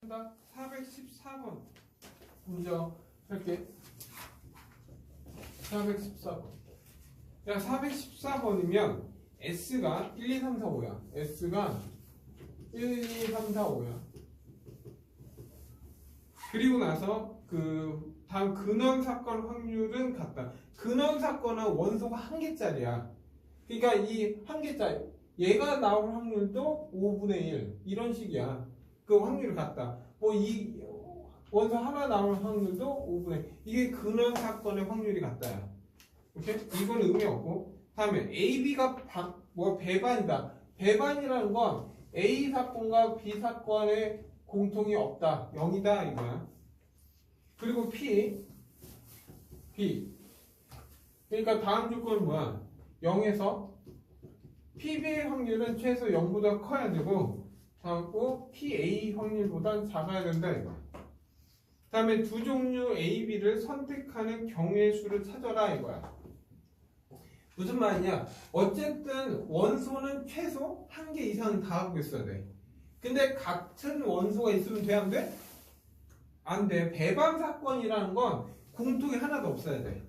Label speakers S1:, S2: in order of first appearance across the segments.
S1: 414번 먼저 할게. 414번. 야, 414번이면 S가 1, 2, 3, 4, 5야. S가 1, 2, 3, 4, 5야. 그리고 나서 그 다음 근원 사건 확률은 같다. 근원 사건은 원소가 한 개짜리야. 그러니까 이 한 개짜리 얘가 나올 확률도 5분의 1 이런 식이야. 그 확률이 같다. 뭐 이 원소 하나 나올 확률도 5분의 1. 이게 근원 사건의 확률이 같다야. 오케이? 이건 의미 없고. 다음에 AB가 배반이다. 배반이라는 건 A 사건과 B 사건의 공통이 없다. 0이다 이거야. 그리고 B. 그러니까 다음 조건은 뭐야? 0에서 PB의 확률은 최소 0보다 커야 되고, 다음고 PA 확률보다 작아야 된다 이거. 다음에 두 종류 A, B를 선택하는 경우의 수를 찾아라 이거야. 무슨 말이냐? 어쨌든 원소는 최소 한 개 이상은 다 갖고 있어야 돼. 근데 같은 원소가 있으면 돼, 안 돼? 안 돼. 배반 사건이라는 건 공통이 하나도 없어야 돼.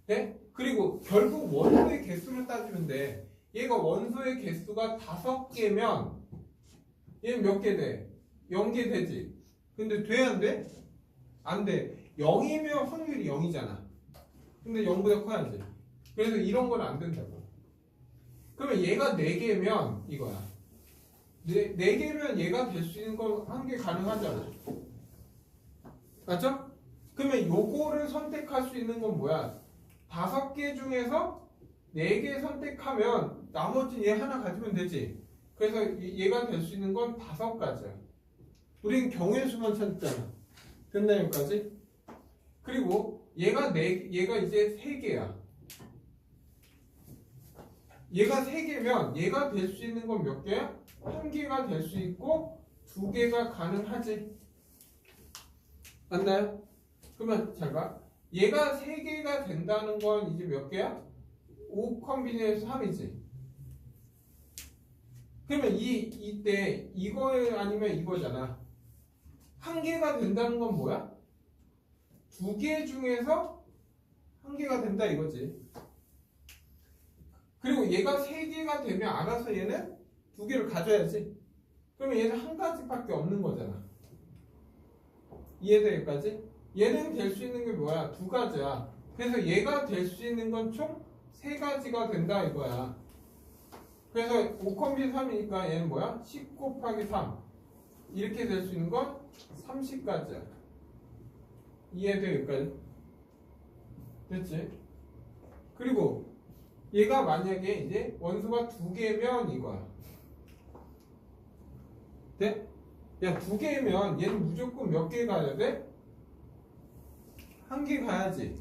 S1: 네? 그리고 결국 원소의 개수를 따지면 돼. 얘가 원소의 개수가 5개면 얘는 몇 개 돼? 0개 되지. 근데 돼, 안 돼? 안 돼. 0이면 확률이 0이잖아. 근데 0보다 커야지. 그래서 이런 건 안 된다고. 그러면 얘가 4개면 이거야. 4개면 얘가 될 수 있는 건 한 개 가능하잖아. 맞죠? 그러면 요거를 선택할 수 있는 건 뭐야? 5개 중에서 4개 선택하면 나머지 얘 하나 가지면 되지. 그래서 얘가 될 수 있는 건 5가지야. 우리는 경우의 수만 찾잖아. 됐나 여기까지? 그리고 얘가 이제 3개야. 얘가 3개면 얘가 될 수 있는 건 몇 개야? 1개가 될 수 있고 2개가 가능하지. 맞나요? 그러면 잘 봐. 얘가 3개가 된다는 건 이제 몇 개야? 5 컴비네이션 3이지. 그러면 이때 이거 아니면 이거잖아. 1개가 된다는 건 뭐야? 2개 중에서 1개가 된다 이거지. 그리고 얘가 3개가 되면 알아서 얘는 2개를 가져야지. 그러면 얘는 한 가지밖에 없는 거잖아. 이해돼 여기까지? 얘는 될 수 있는 게 뭐야? 2가지야. 그래서 얘가 될 수 있는 건 총 3가지가 된다 이거야. 그래서 5 컴비 3이니까 얘는 뭐야? 10 곱하기 3 이렇게 될 수 있는 건 30가지야. 이해돼 여기까지? 됐지? 그리고 얘가 만약에 이제 원소가 2개면 이거야. 네? 야 2개면 얘는 무조건 몇 개 가야 돼? 1개 가야지.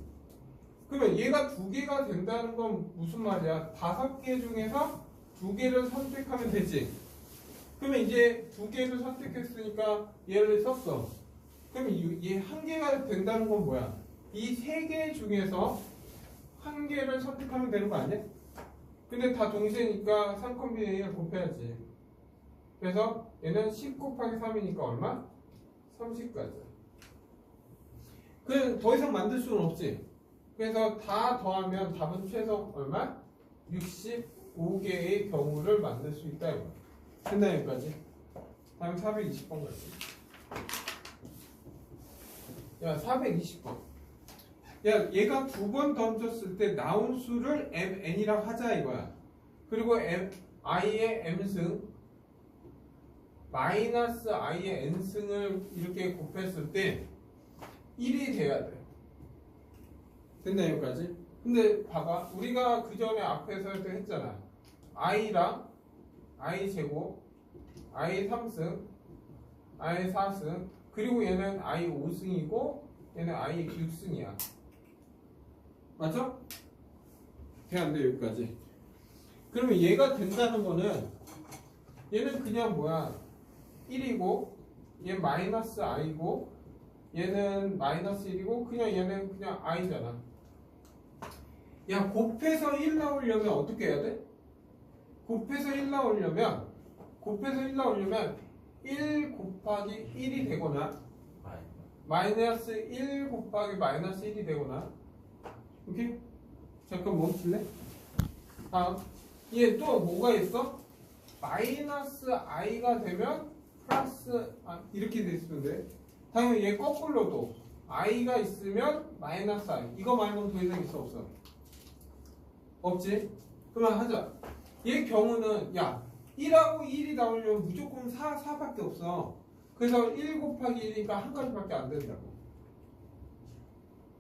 S1: 그러면 얘가 2개가 된다는 건 무슨 말이야? 5개 중에서 2개를 선택하면 되지. 그러면 이제 2개를 선택했으니까 얘를 썼어. 그럼 얘 1개가 된다는 건 뭐야? 이 3개 중에서 1개를 선택하면 되는 거 아니야? 근데 다 동시에니까 3 컴비네이션을 곱해야지. 그래서 얘는 10 곱하기 3이니까 얼마? 30가지. 그냥 더 이상 만들 수는 없지. 그래서 다 더하면 답은 최소 얼마? 65개의 경우를 만들 수 있다 이거. 됐나 여기까지? 다음 420번 갈게. 야 420번. 야 얘가 2번 던졌을 때 나온 수를 mn이라고 하자 이거야. 그리고 i의 m승 마이너스 i의 n승을 이렇게 곱했을 때 1이 돼야 돼. 됐나 여기까지? 근데 봐봐. 우리가 그 전에 앞에서 했잖아. i랑 i 제곱 i 3승 i 4승 그리고 얘는 i 5승이고 얘는 i 6승이야. 맞죠? 돼 안 돼 여기까지? 그러면 얘가 된다는 거는 얘는 그냥 뭐야 1이고 얘 마이너스 i고 얘는 마이너스 1이고 그냥 얘는 그냥 i잖아. 야 곱해서 1 나오려면 어떻게 해야 돼? 곱해서 1 나오려면 1 곱하기 1이 되거나 마이너스 1 곱하기 마이너스 1이 되거나. 오케이? 잠깐 멈출래? 다음 얘 또 뭐가 있어? 마이너스 i가 되면 플러스 이렇게 돼 있으면 돼. 당연히 얘 거꾸로도 i가 있으면 마이너스 i. 이거 말고는 더 이상 있어 없어? 없지? 그러면 하자. 얘 경우는 야 1하고 1이 나오려면 무조건 4밖에 없어. 그래서 1 곱하기 1이니까 한 가지밖에 안 된다고.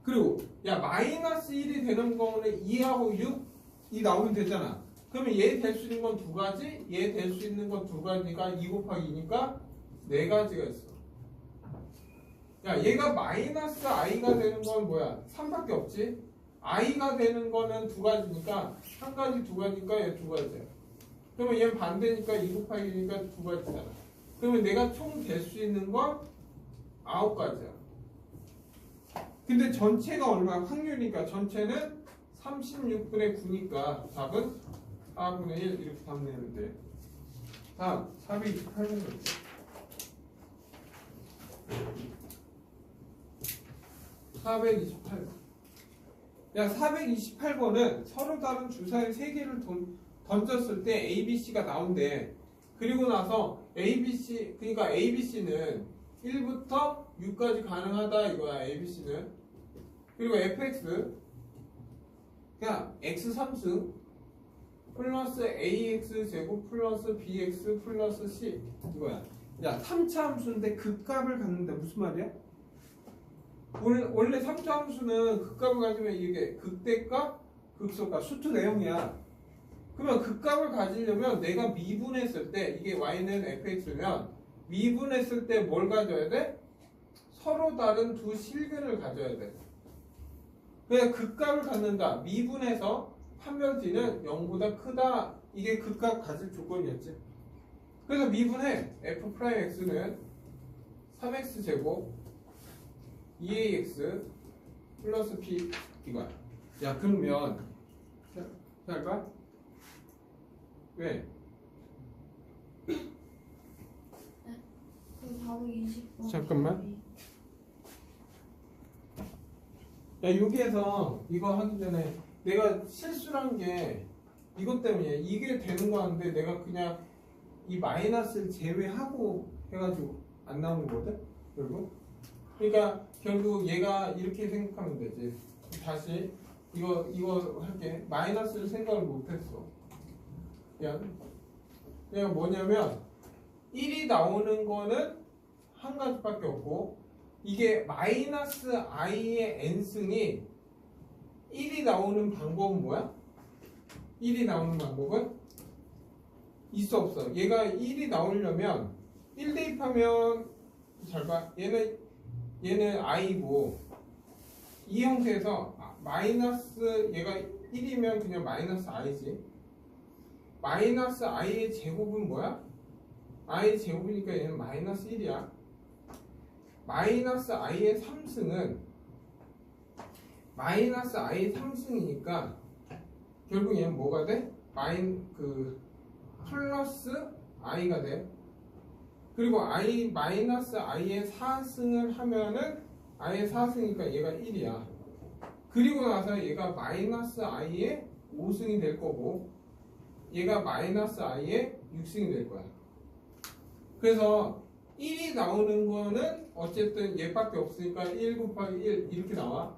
S1: 그리고 야 마이너스 1이 되는 거는 2하고 6이 나오면 되잖아. 그러면 얘 될 수 있는 건 두 가지, 얘 될 수 있는 건 두 가지가 2 곱하기 2니까 네 가지가 있어. 야 얘가 마이너스 i가 되는 건 뭐야? 3밖에 없지? i가 되는 거는 두 가지니까 한 가지 두 가지니까 얘 두 가지야. 그러면 얘 반대니까 2 곱하기 2니까 두 가지잖아. 그러면 내가 총 될 수 있는 건 9가지야. 근데 전체가 얼마? 확률이니까 전체는 36분의 9니까 답은 4분의 1 이렇게 답 내면 돼. 다음 428번 볼게. 428번. 야 428번은 서로 다른 주사위 3개를 던졌을 때 ABC가 나온대. 그리고 나서 ABC 그러니까 ABC는 1부터 6까지 가능하다 이거야. ABC는. 그리고 fx 그냥 x 3승 플러스 ax 제곱 플러스 bx 플러스 c 이거야. 야 3차 함수인데 극값을 갖는다. 무슨 말이야? 원래 3차 함수는 극값을 가지면 이게 극대값 극소값 수투 내용이야. 그러면 극값을 가지려면 내가 미분했을 때 이게 y는 fx면 미분했을 때 뭘 가져야 돼? 서로 다른 두 실근을 가져야 돼. 그냥 극값을 갖는다. 미분해서 판별지는 0보다 크다. 이게 극값 가질 조건이었지. 그래서 미분해. f'x는 3x 제곱 2ax 플러스 b 이거야. 야 그러면 잘 봐. 왜?
S2: 그 420번.
S1: 잠깐만. 야 여기에서 이거 하기 전에 내가 실수를 한 게 이것 때문이야. 이게 되는 거 같은데 내가 그냥 이 마이너스를 제외하고 해가지고 안 나오는 거거든? 결국. 그러니까 결국 얘가 이렇게 생각하면 되지. 다시 이거 할게. 마이너스를 생각을 못했어. 내가 뭐냐면 1이 나오는 거는 한 가지밖에 없고 이게 마이너스 i의 n승이 1이 나오는 방법은 뭐야? 1이 나오는 방법은 있어 없어? 얘가 1이 나오려면 1 대입하면 잘 봐. 얘는 i고 이 형태에서 마이너스 얘가 1이면 그냥 마이너스 i지. 마이너스 i의 제곱은 뭐야? i의 제곱이니까 얘는 마이너스 1이야. 마이너스 i의 3승은 마이너스 i의 3승이니까 결국 얘는 뭐가 돼? 플러스 i가 돼. 그리고 마이너스 i의 4승을 하면은 i의 4승이니까 얘가 1이야. 그리고 나서 얘가 마이너스 i의 5승이 될 거고 얘가 마이너스 i의 6승이 될 거야. 그래서 1이 나오는 거는 어쨌든 얘밖에 없으니까 1 곱하기 1 이렇게 나와.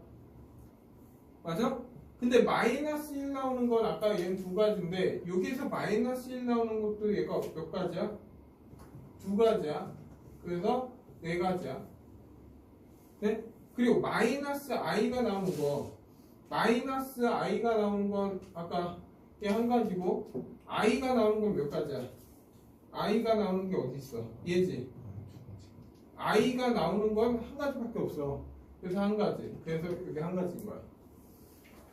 S1: 맞아? 근데 마이너스 1 나오는 건 아까 얘는 두 가지인데 여기서 마이너스 1 나오는 것도 얘가 몇 가지야? 두 가지야. 그래서 네 가지야. 네? 그리고 마이너스 i가 나오는 거 마이너스 i가 나오는 건 아까 얘 한 가지고 i가 나오는 건 몇 가지야? i가 나오는 게 어디 있어? 얘지. i가 나오는 건 한 가지밖에 없어. 그래서 한 가지. 그래서 이게 한 가지인 거야.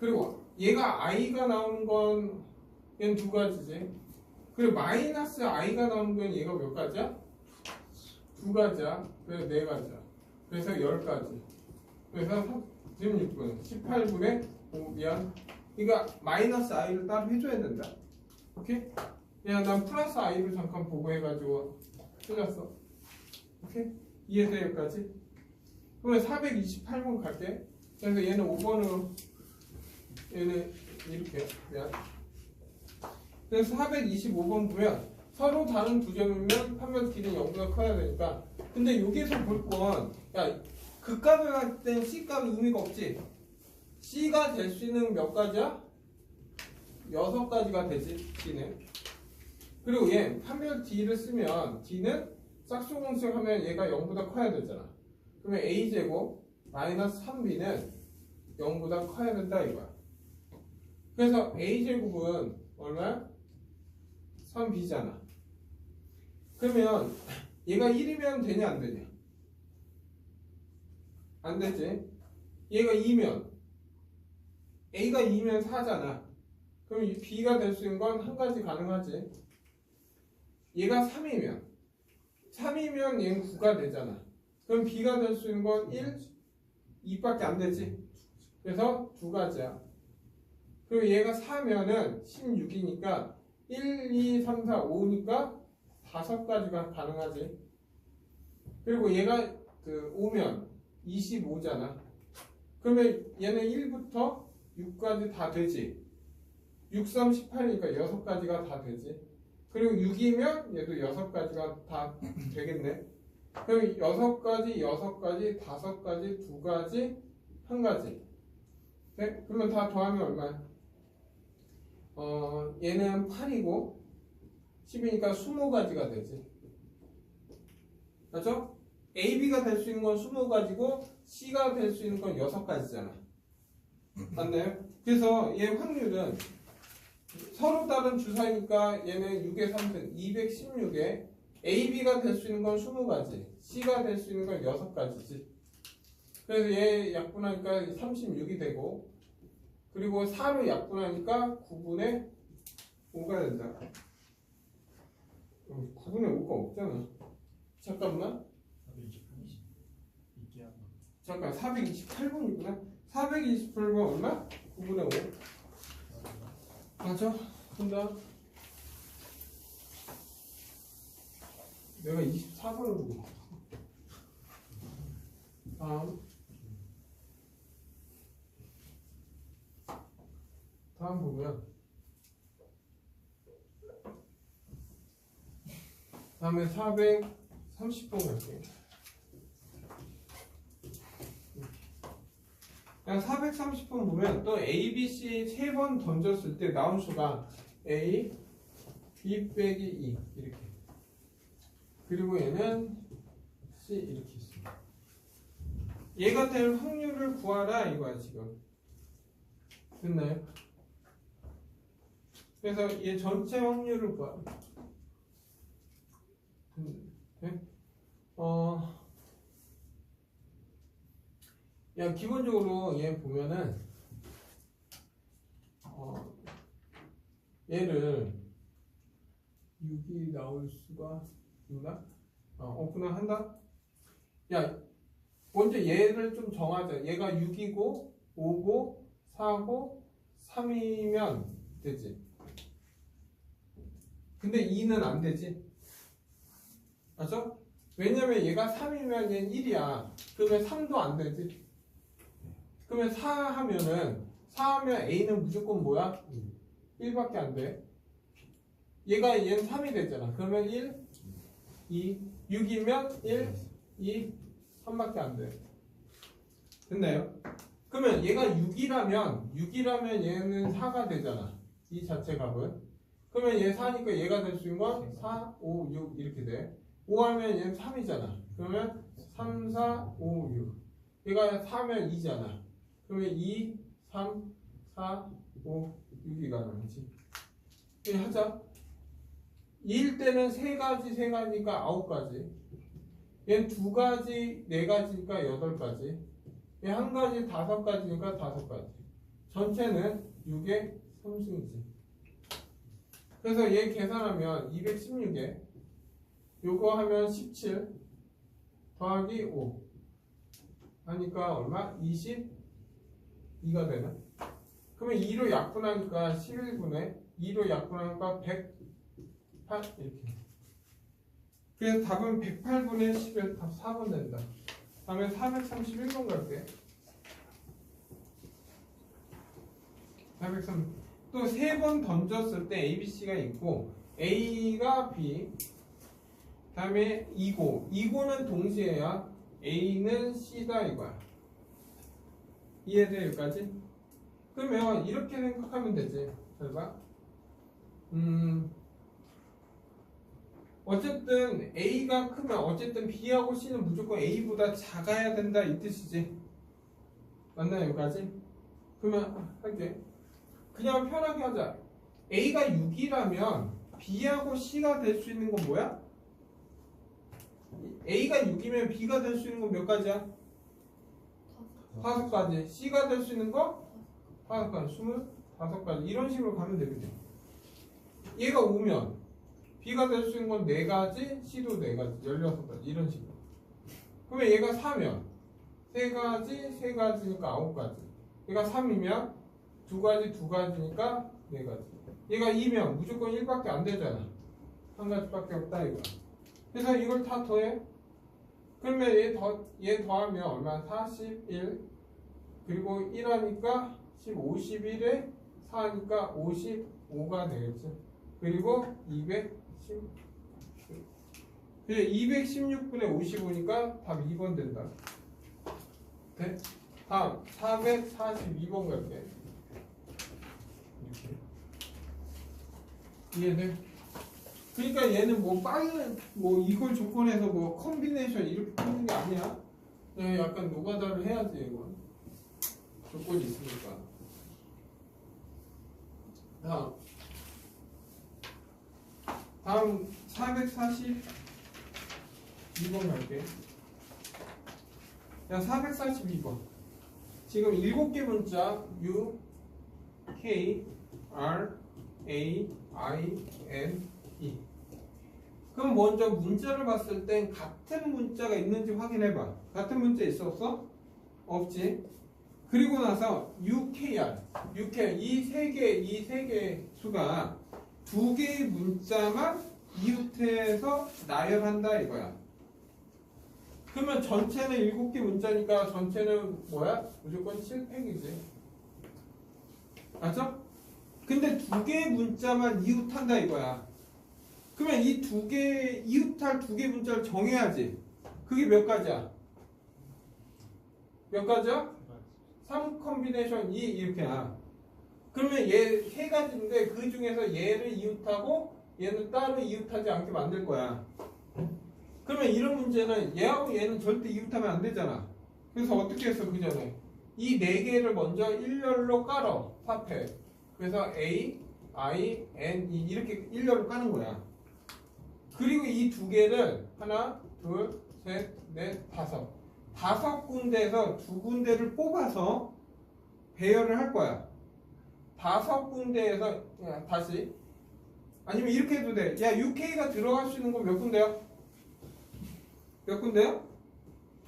S1: 그리고 얘가 i가 나오는 건 얘는 두 가지지. 그리고 마이너스 i가 나오는 건 얘가 몇 가지야? 두 가지야. 그래서 네 가지야. 그래서 10가지. 그래서 16분, 18분의 5 미안. 그러니까 마이너스 i를 따로 해줘야 된다. 오케이? 야, 난 플러스 i를 잠깐 보고 해가지고 틀렸어. 오케이? 이해돼 여기까지? 그러면 428번 갈게. 그래서 얘는 5번으로 얘는 이렇게 미안. 그래서 425번 보면 서로 다른 두 점이면 판별 D는 0보다 커야 되니까. 근데 여기서 볼 건, 야, 그 값을 할 땐 C 값이 의미가 없지. C가 될 수 있는 몇 가지야? 6가지가 되지, D는. 그리고 얘 판별 D를 쓰면 D는 짝수공식 하면 얘가 0보다 커야 되잖아. 그러면 A제곱 마이너스 3B는 0보다 커야 된다 이거야. 그래서 A제곱은 얼마야? 3B잖아. 그러면 얘가 1이면 되냐 안 되냐? 안 되지. 얘가 2면 A가 2면 4잖아. 그럼 B가 될 수 있는 건 한 가지 가능하지. 얘가 3이면 얘는 9가 되잖아. 그럼 B가 될 수 있는 건 1, 2밖에 안 되지. 그래서 두 가지야. 그리고 얘가 4면은 16이니까 1, 2, 3, 4, 5니까 5가지가 가능하지. 그리고 얘가 그 5면 25잖아. 그러면 얘는 1부터 6까지 다 되지. 6, 3, 18이니까 6가지가 다 되지. 그리고 6이면 얘도 6가지가 다 되겠네. 그럼 6가지, 6가지, 5가지, 2가지, 1가지. 네? 그러면 다 더하면 얼마야? 얘는 8이고 10이니까 20가지가 되지. 맞죠? A, B가 될 수 있는 건 20가지고 C가 될 수 있는 건 6가지잖아. 맞나요? 그래서 얘 확률은 서로 다른 주사니까 얘는 6의 3승 216에 A, B가 될 수 있는 건 20가지, C가 될 수 있는 건 6가지지. 그래서 얘 약분하니까 36이 되고, 그리고 4로 약분하니까 9분의 5가 된다. 9분의 5가 없잖아. 잠깐만. 잠깐 428번이구나. 428번 얼마? 9분의 5. 맞아? 본다. 내가 24번을 보고 있어. 다음 보면 다음에 430번 갈게요. 그냥 430번 보면 또 A, B, C 3번 던졌을 때 나온 수가 A, B 빼기 2 이렇게. 그리고 얘는 C 이렇게 있습니다. 얘가 될 확률을 구하라 이거야 지금. 됐나요? 그래서 얘 전체 확률을 구하라. 네? 야, 기본적으로 얘 보면은 얘를 6이 나올 수가 있나? 오픈을 한다? 야, 먼저 얘를 좀 정하자. 얘가 6이고 5고 4고 3이면 되지. 근데 2는 안 되지. 맞죠? 왜냐면 얘가 3이면 얘는 1이야. 그러면 3도 안 되지. 그러면 4 하면 A는 무조건 뭐야? 1밖에 안 돼. 얘는 3이 되잖아. 그러면 1, 2, 6이면 1, 2, 3밖에 안 돼. 됐나요? 그러면 얘가 6이라면 얘는 4가 되잖아. 이 자체 값은. 그러면 얘 4니까 얘가 될 수 있는 건 4, 5, 6 이렇게 돼. 5 하면 얘는 3이잖아. 그러면 3, 4, 5, 6. 얘가 4면 2잖아. 그러면 2, 3, 4, 5, 6이 가능하지. 이렇게 하자. 2일 때는 3가지니까 9가지. 얘는 2가지, 4가지니까 8가지. 얘 1가지, 5가지니까 5가지. 전체는 6의 3승이지. 그래서 얘 계산하면 216에 요거 하면 17 더하기 5 하니까 얼마? 22가 되나? 그러면 2로 약분하니까 11분의 2로 약분하니까 108 이렇게. 그래서 답은 108분의 10에 답 4번 된다. 다음에 431번 갈게. 403. 또 3번 던졌을 때 A, B, C가 있고 A가 B, 다음에 이고는 동시에야 A는 C다 이거야. 이해돼 여기까지? 그러면 이렇게 생각하면 되지. 잘 봐. 어쨌든 A가 크면 어쨌든 B하고 C는 무조건 A보다 작아야 된다 이 뜻이지. 맞나요 여기까지? 그러면 할게. 그냥 편하게 하자. A가 6이라면 B하고 C가 될 수 있는 건 뭐야? A가 6이면 B가 될 수 있는 건 몇 가지야? 5가지. C가 될 수 있는 거? 5가지. 25가지. 이런 식으로 가면 되거든. 얘가 5면 B가 될 수 있는 건 4가지, C도 4가지, 16가지. 이런 식으로. 그러면 얘가 4면 3가지, 3가지니까 9가지. 얘가 3이면 2가지, 2가지니까 4가지. 얘가 2면 무조건 1밖에 안 되잖아. 한 가지밖에 없다 이거야. 그래서 이걸 다 더해. 그러면 얘 더하면 얼마? 41. 그리고 1하니까 51에 4하니까 55가 되겠지. 그리고 216. 216분의 55니까 답 2번 된다. 네? 다음 442번 갈게. 이렇게. 이해돼? 그러니까 얘는 뭐 빠른 뭐 이걸 조건해서 뭐 컨비네이션 이렇게 푸는 게 아니야. 그냥 약간 노가다를 해야지 이건. 조건이 있으니까. 다음 442번 갈게. 야 442번. 지금 7개 문자 U, K, R, A, I, N, E. 그럼 먼저 문자를 봤을 땐 같은 문자가 있는지 확인해봐. 같은 문자 있었어? 없지. 그리고 나서 UKR, 이 세 개 수가 2개의 문자만 이웃해서 나열한다 이거야. 그러면 전체는 7개 문자니까 전체는 뭐야? 무조건 7팩이지. 맞죠? 근데 2개의 문자만 이웃한다 이거야. 그러면 이 2개, 이웃할 2개 문자를 정해야지. 그게 몇 가지야? 몇 가지야? 3 컨비네이션 2 이렇게야. 그러면 얘 3가지인데 그 중에서 얘를 이웃하고 얘는 따로 이웃하지 않게 만들 거야. 그러면 이런 문제는 얘하고 얘는 절대 이웃하면 안 되잖아. 그래서 어떻게 했어 그 전에? 이 4개를 먼저 일렬로 깔어. 4패. 그래서 A, I, N, E 이렇게 일렬로 까는 거야. 그리고 이 2개를 하나, 둘, 셋, 넷, 5. 5군데에서 2군데를 뽑아서 배열을 할 거야. 5군데에서 다시 아니면 이렇게 해도 돼. 야 UK가 들어갈 수 있는 건 몇 군데야? 몇 군데야?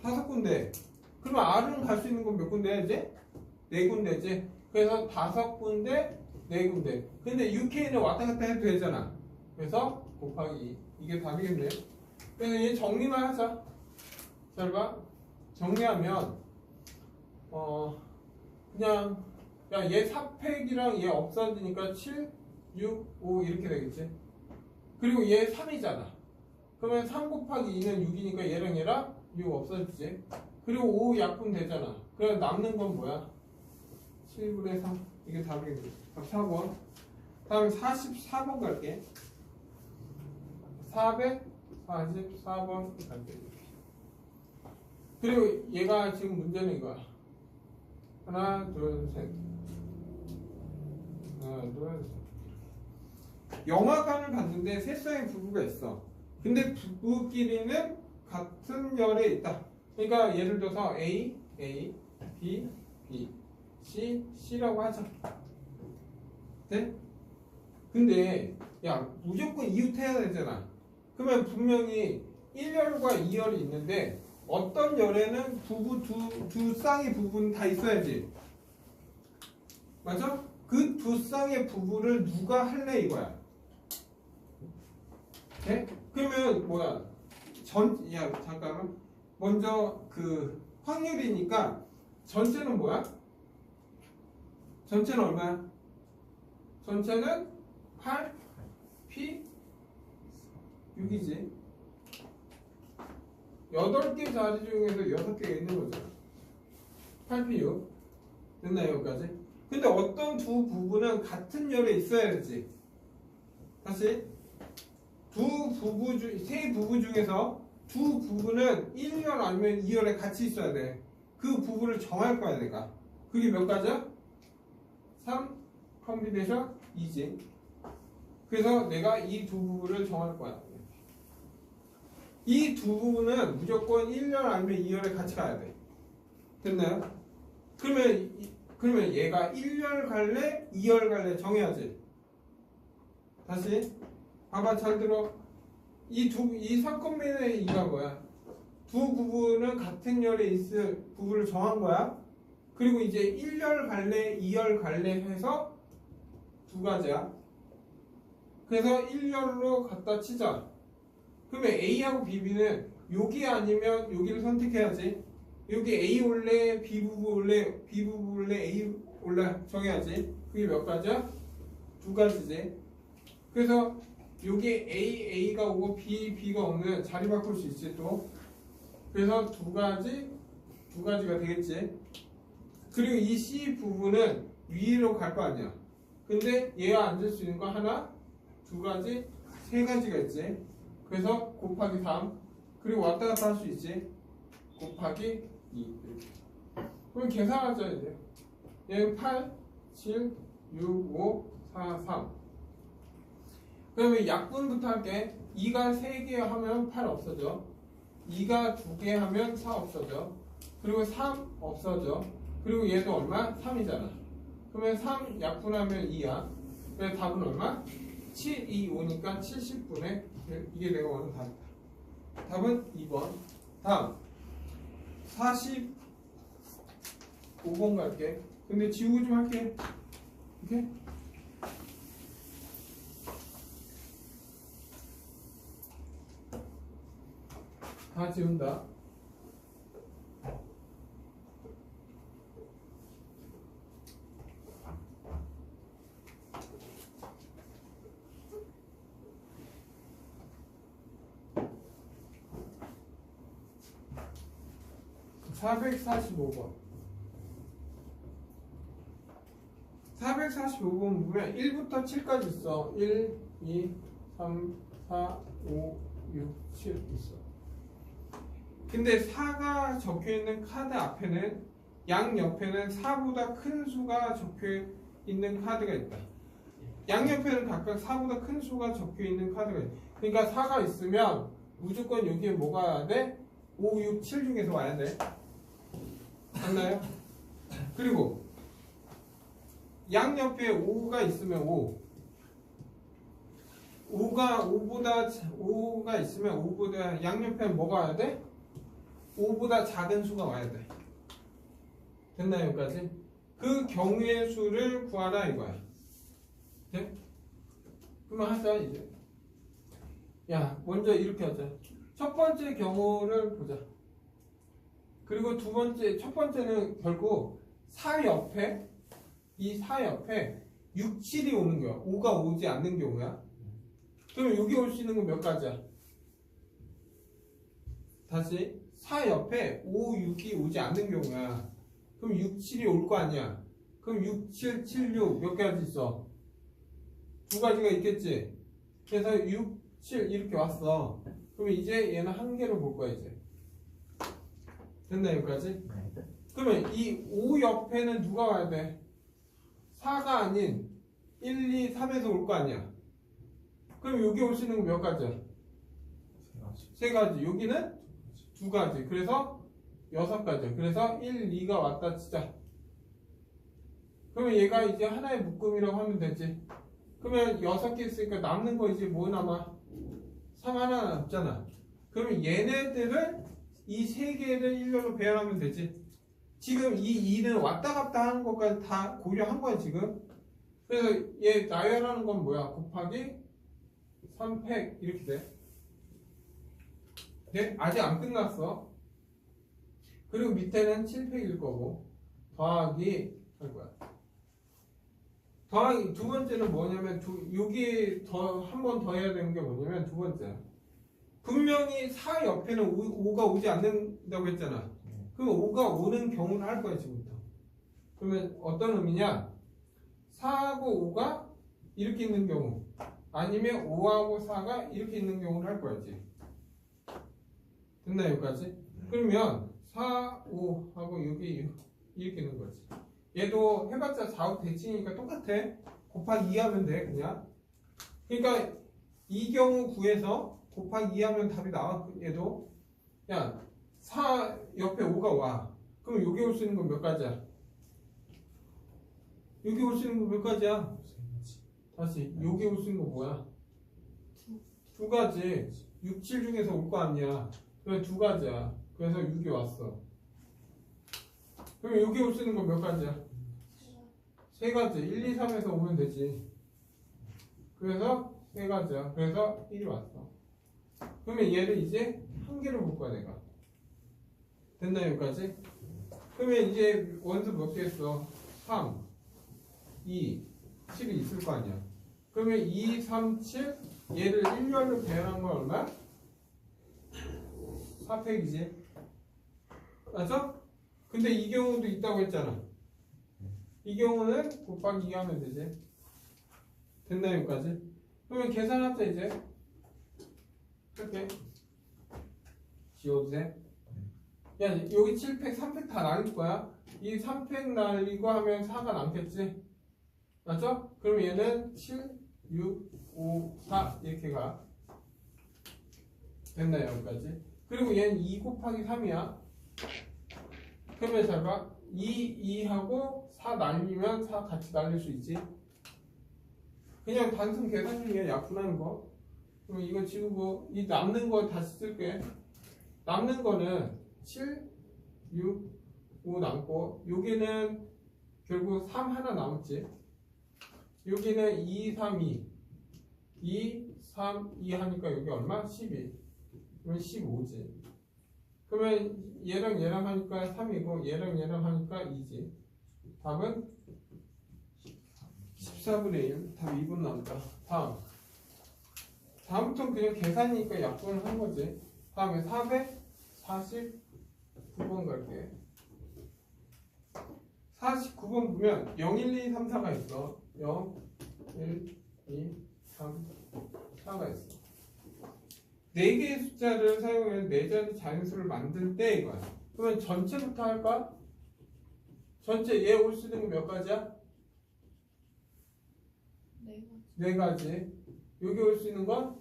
S1: 5군데. 그러면 R은 갈 수 있는 건 몇 군데야 이제? 4군데지. 그래서 5군데, 4군데. 근데 UK는 왔다 갔다 해도 되잖아. 그래서 곱하기 2. 이게 답이겠네. 그래서 얘 정리만 하자. 잘 봐. 정리하면 그냥 야 얘 4팩이랑 얘 없어지니까 7, 6, 5 이렇게 되겠지. 그리고 얘 3이잖아. 그러면 3 곱하기 2는 6이니까 얘랑 6 없어지지. 그리고 5 약분 되잖아. 그럼 남는 건 뭐야? 7분의 3. 이게 답이겠지. 답 4번. 다음 44번 갈게. 444번 갈게. 그리고 얘가 지금 문제는 이거야. 하나, 둘, 셋. 하나, 둘, 셋. 영화관을 봤는데 세 쌍의 부부가 있어. 근데 부부끼리는 같은 열에 있다. 그러니까 예를 들어서 A, B, C라고 하자. 네? 근데 야 무조건 이웃해야 되잖아. 그러면 분명히 1열과 2열이 있는데 어떤 열에는 부부 두 쌍의 부부는 다 있어야지. 맞아? 그 두 쌍의 부부를 누가 할래 이거야. 네? 그러면 뭐야? 야, 잠깐만. 먼저 그 확률이니까 전체는 뭐야? 전체는 얼마야? 전체는 8, P, 6이지. 8개 자리 중에서 6개가 있는 거죠. 8P6. 됐나요, 여기까지? 근데 어떤 두 부분은 같은 열에 있어야 되지. 다시. 세 부분 중에서 두 부분은 1열 아니면 2열에 같이 있어야 돼. 그 부분을 정할 거야, 내가. 그게 몇 가지야? 3, 컴비네이션 2지. 그래서 내가 이 두 부분을 정할 거야. 이 두 부분은 무조건 1열 아니면 2열에 같이 가야 돼. 됐나요? 그러면 얘가 1열 갈래? 2열 갈래? 정해야지. 다시. 봐봐, 잘 들어. 이 3컴비네이션 2가 뭐야? 두 부분은 같은 열에 있을 부분을 정한 거야. 그리고 이제 1열 갈래, 2열 갈래 해서 두 가지야. 그래서 1열로 갖다 치자. 그러면 A하고 BB는 여기 아니면 여기를 선택해야지. 여기 A 올래, B 부분 올래, B 부분 올래, A 올래 정해야지. 그게 몇 가지야? 두 가지지. 그래서 여기 A가 오고 B가 오면 자리 바꿀 수 있지 또. 그래서 두 가지가 되겠지. 그리고 이 C 부분은 위로 갈 거 아니야. 근데 얘가 앉을 수 있는 거 하나, 두 가지, 세 가지가 있지. 그래서 곱하기 3. 그리고 왔다 갔다 할 수 있지. 곱하기 2. 그럼 계산하자 이제. 얘는 8, 7, 6, 5, 4, 3. 그러면 약분부터 할게. 2가 3개 하면 8 없어져. 2가 2개 하면 4 없어져. 그리고 3 없어져. 그리고 얘도 얼마? 3이잖아. 그러면 3 약분하면 2야. 그래서 답은 얼마? 7, 2, 5니까 70분의 이게 내가 원하는 답이다. 답은 2번. 다음 45번 갈게. 근데 지우고 좀 할게. 오케이? 다 지운다. (445번) 445번 보면 1부터 7까지 있어. 1, 2, 3, 4, 5, 6, 7 있어. 근데 4가 적혀있는 카드 앞에는 양 옆에는 4보다 큰 수가 적혀있는 카드가 있다. 양 옆에는 각각 4보다 큰 수가 적혀있는 카드가 있다. 그러니까 4가 있으면 무조건 여기에 뭐가 와야 돼? 5, 6, 7 중에서 와야 돼. 맞나요? 그리고 양 옆에 5가 있으면 5가 있으면 5보다 양 옆에 뭐가 와야 돼? 5보다 작은 수가 와야 돼. 됐나요? 여기까지? 그 경우의 수를 구하라 이거야. 네? 그러면 하자 이제. 야, 먼저 이렇게 하자. 첫 번째 경우를 보자. 그리고 첫 번째는 결국 4 옆에 이 4 옆에 6, 7이 오는 거야. 5가 오지 않는 경우야. 그럼 여기 올 수 있는 건 몇 가지야? 다시 4 옆에 5, 6이 오지 않는 경우야. 그럼 6, 7이 올 거 아니야. 그럼 6, 7, 7, 6 몇 가지 있어? 두 가지가 있겠지. 그래서 6, 7 이렇게 왔어. 그럼 이제 얘는 한 개로 볼 거야 이제. 됐나 여기까지? 그러면 이 5 옆에는 누가 와야 돼? 4가 아닌 1, 2, 3에서 올 거 아니야. 그럼 여기 올 수 있는 거 몇 가지야? 세 가지. 여기는 두 가지. 그래서 6가지야. 그래서 1, 2가 왔다 치자. 그러면 얘가 이제 하나의 묶음이라고 하면 되지. 그러면 6개 있으니까 남는 거 이제 뭐 남아? 3 하나 남잖아. 그러면 얘네들을 이 세 개를 일렬로 배열하면 되지. 지금 이 2는 왔다 갔다 하는 것까지 다 고려한 거야 지금. 그래서 얘 나열하는 건 뭐야? 곱하기 3팩 이렇게 돼. 네? 아직 안 끝났어. 그리고 밑에는 7팩일 거고 더하기 할 거야. 더하기 두 번째는 뭐냐면 여기 더 한 번 더 해야 되는 게 뭐냐면 두 번째. 분명히 4 옆에는 5가 오지 않는다고 했잖아. 그럼 5가 오는 경우를 할 거야 지금부터. 그러면 어떤 의미냐? 4하고 5가 이렇게 있는 경우 아니면 5하고 4가 이렇게 있는 경우를 할 거야지. 됐나 여기까지? 그러면 4, 5하고 여기 이렇게 있는 거지. 얘도 해봤자 4호 대칭이니까 똑같아. 곱하기 2 하면 돼 그냥. 그러니까 이 경우 구해서 곱하기 2 하면 답이 나와. 얘도 야 4 옆에 5가 와. 그럼 여기 올 수 있는 건 몇 가지야? 여기 올 수 있는 건 몇 가지야? 다시 여기 올 수 있는 건 뭐야? 두 가지. 6, 7 중에서 올 거 아니야. 그래 두 가지야. 그래서 6이 왔어. 그럼 여기 올 수 있는 건 몇 가지야? 세 가지. 1, 2, 3에서 오면 되지. 그래서 세 가지야. 그래서 1이 왔어. 그러면 얘를 이제 한 개를 볼 거야 내가. 됐나 여기까지? 그러면 이제 원수 몇 개 했어? 3, 2, 7이 있을 거 아니야. 그러면 2, 3, 7 얘를 1렬로 배열한 건 얼마? 4팩이지. 맞죠? 근데 이 경우도 있다고 했잖아. 이 경우는 곱하기 2 하면 되지. 됐나 여기까지? 그러면 계산하자 이제. 이렇게 지워도 돼? 야 여기 7팩, 3팩 다 나눌 거야. 이 3팩 날리고 하면 4가 남겠지? 맞죠? 그럼 얘는 7, 6, 5, 4 이렇게 가. 됐나요 여기까지? 그리고 얘는 2 곱하기 3이야. 그러면 잘 봐. 2, 2하고 4 날리면 4 같이 날릴 수 있지. 그냥 단순 계산 중에 약분하는 거. 그럼 이거 지우고 이 남는 거 다시 쓸게. 남는 거는 7, 6, 5 남고 여기는 결국 3 하나 남았지. 여기는 2, 3, 2 2, 3, 2 하니까 여기 얼마? 12. 그러면 15지. 그러면 얘랑 얘랑 하니까 3이고 얘랑 얘랑 하니까 2지. 답은 14분의 1. 답 2분 남다. 다음부터는 그냥 계산이니까 약분을 한 거지. 다음에 449번 갈게. 49번 보면 0, 1, 2, 3, 4가 있어. 0, 1, 2, 3, 4가 있어. 4개의 숫자를 사용해서 4자리 자연수를 만들 때 이거야. 그러면 전체부터 할까? 전체 얘 올 수 있는 거 몇 가지야? 네 가지. 여기 올 수 있는 건?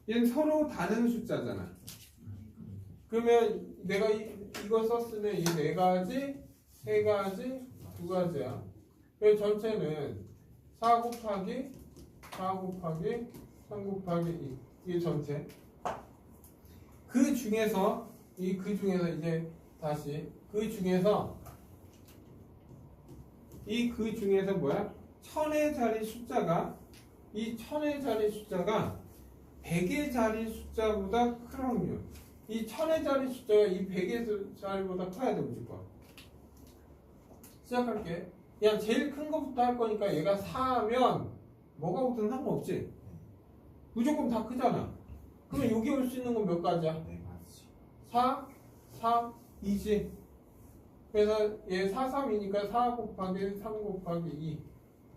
S1: 얘는 서로 다른 숫자잖아. 그러면 내가 이거 썼으면 이 4가지, 3가지, 2가지야. 그래서 전체는 4 곱하기 4 곱하기 3 곱하기 2. 이게 전체. 그 중에서 이제 다시 그 중에서 뭐야? 1000의 자리 숫자가 이 1000의 자리 숫자가 100의 자리 숫자보다 큰 확률. 이 1000의 자리 숫자가 이 100의 자리보다 커야 돼 무조건. 시작할게. 그냥 제일 큰 거부터 할 거니까 얘가 4면 뭐가 오든 상관없지. 무조건 다 크잖아. 그러면 여기 올 수 있는 건 몇 가지야? 4, 3, 2지. 그래서 얘 4, 3이니까 4 곱하기 3 곱하기 2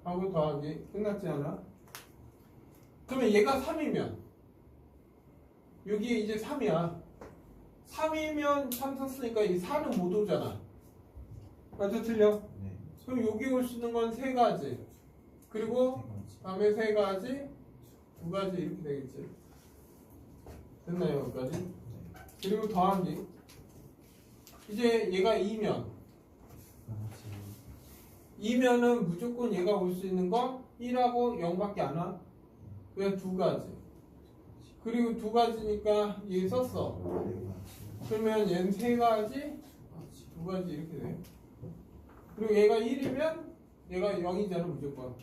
S1: 하고 더하기 끝났지 않아? 그러면 얘가 3이면 여기 이제 3이야. 3이면 3 썼으니까 이 4는 못 오잖아. 맞아 틀려?
S2: 네.
S1: 그럼 여기 올 수 있는 건 3가지. 그리고 다음에 3가지, 2가지 이렇게 되겠지. 됐나요 여기까지? 그리고 더하기. 이제 얘가 2면은 무조건 얘가 올 수 있는 건 1하고 0밖에 안 와. 그냥 2가지. 그리고 2가지니까 얘 썼어. 그러면 얘는 3가지, 2가지 이렇게 돼. 그리고 얘가 1이면 얘가 0이잖아 무조건.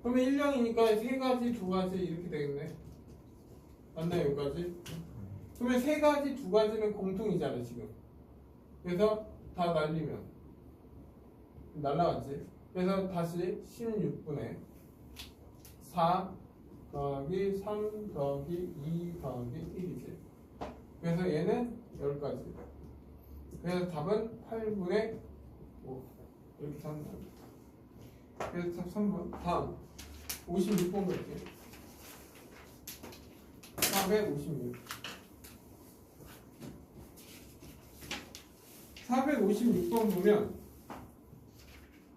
S1: 그러면 1, 0이니까 3가지, 2가지 이렇게 되겠네. 맞나요? 여기까지? 그러면 세 가지, 두 가지는 공통이잖아 지금. 그래서 다 날리면 날라갔지. 그래서 다시 16분의 4 더하기 3 더하기 2 더하기 1이지. 그래서 얘는 10가지. 그래서 답은 8분의 5 이렇게 잡는다. 그래서 답 3번. 다음 56번 갈게요. 456. 456번 보면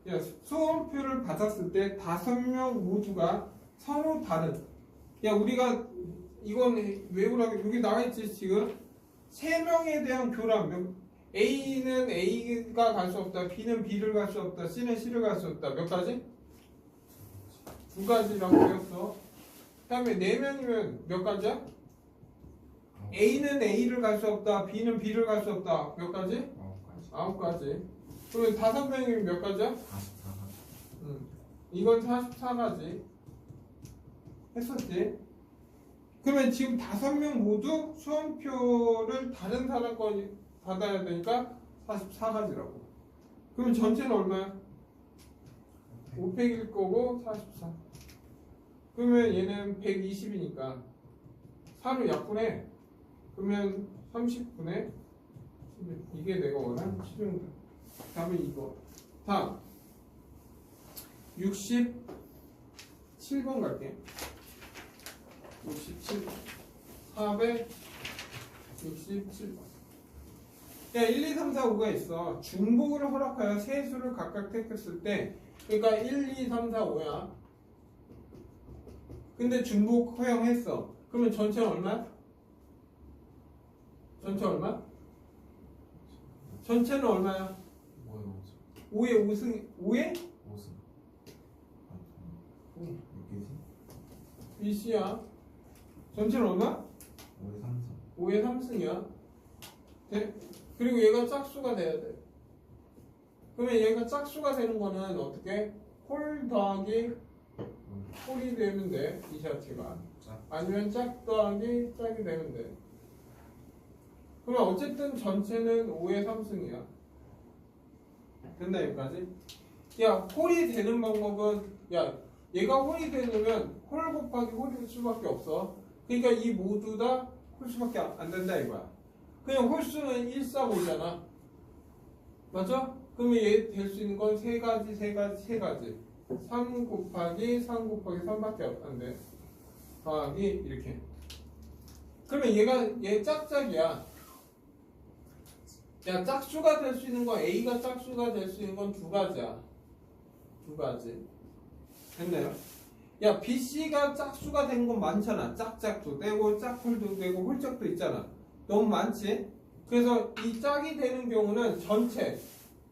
S1: 야, 수험표를 받았을 때 5명 모두가 서로 다른, 야 우리가 이건 외우라고 여기 나와있지 지금 3명에 대한 교란. A는 A가 갈 수 없다, B는 B를 갈 수 없다, C는 C를 갈 수 없다. 몇 가지? 2가지라고 배웠어. 그 다음에 4명이면 몇 가지야? A는 A를 갈 수 없다, B는 B를 갈 수 없다. 몇 가지? 9가지. 그러면 5명이면 몇 가지야? 44가지. 이건 44가지 했었지. 그러면 지금 5명 모두 수험표를 다른 사람 거 받아야 되니까 44가지라고. 그러면 전체는 얼마야? 500일 거고 44. 그러면 얘는 120이니까 4로 약분해. 그러면 30분의 이게 내가 원하는 실용도. 다음에 이거. 다음 67번 갈게. 67번. 467번. 야, 1, 2, 3, 4, 5가 있어. 중복을 허락하여 세 수를 각각 택했을 때, 그러니까 1, 2, 3, 4, 5야. 근데 중복 허용했어. 그러면 전체는 얼마? 전체 얼마? 전체는 얼마야? 5의 5승, 5의?
S2: 5승.
S1: 응.
S2: 몇 개지?
S1: BC야. 전체는 얼마?
S2: 5의 3승.
S1: 5의 3승이야. 네? 그리고 얘가 짝수가 돼야 돼. 그러면 얘가 짝수가 되는 거는 어떻게? 홀 더하기 홀이 되면 돼. 이 자체가. 아니면 짝 더하기 짝이 되면 돼. 그러면 어쨌든 전체는 5의 3승이야. 됐나 여기까지? 야, 홀이 되는 방법은, 야, 얘가 홀이 되려면 홀 곱하기 홀일 수밖에 없어. 그러니까 이 모두 다 홀수밖에 안 된다 이거야. 그냥 홀수는 1, 4, 5잖아. 맞죠? 그러면 얘 될 수 있는 건 3가지, 3가지. 3 곱하기 3 곱하기 3밖에 안 돼. 더하기 이렇게. 그러면 얘 짝짝이야. 야, 짝수가 될 수 있는 건 A가 짝수가 될 수 있는 건 2가지야. 2가지. 됐나요? 야, BC가 짝수가 된 건 많잖아. 짝짝도 되고 짝홀도 되고 홀짝도 있잖아. 너무 많지? 그래서 이 짝이 되는 경우는 전체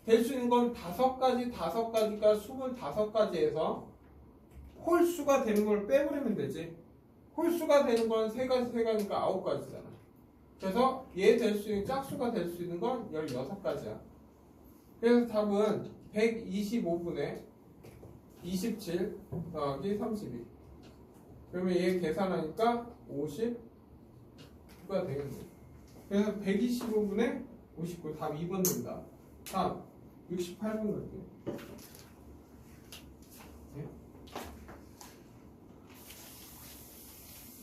S1: 될 수 있는 건 5가지, 5가지가 25가지에서 홀수가 되는 걸 빼버리면 되지. 홀수가 되는 건 3가지, 3가지니까 9가지잖아. 그래서 얘 될 수 있는 짝수가 될 수 있는 건 16가지야. 그래서 답은 125분의 27 더하기 32. 그러면 얘 계산하니까 50가 되겠네. 그래서 125분의 59. 답 2번 된다. 다음 68번 갈게요. 네?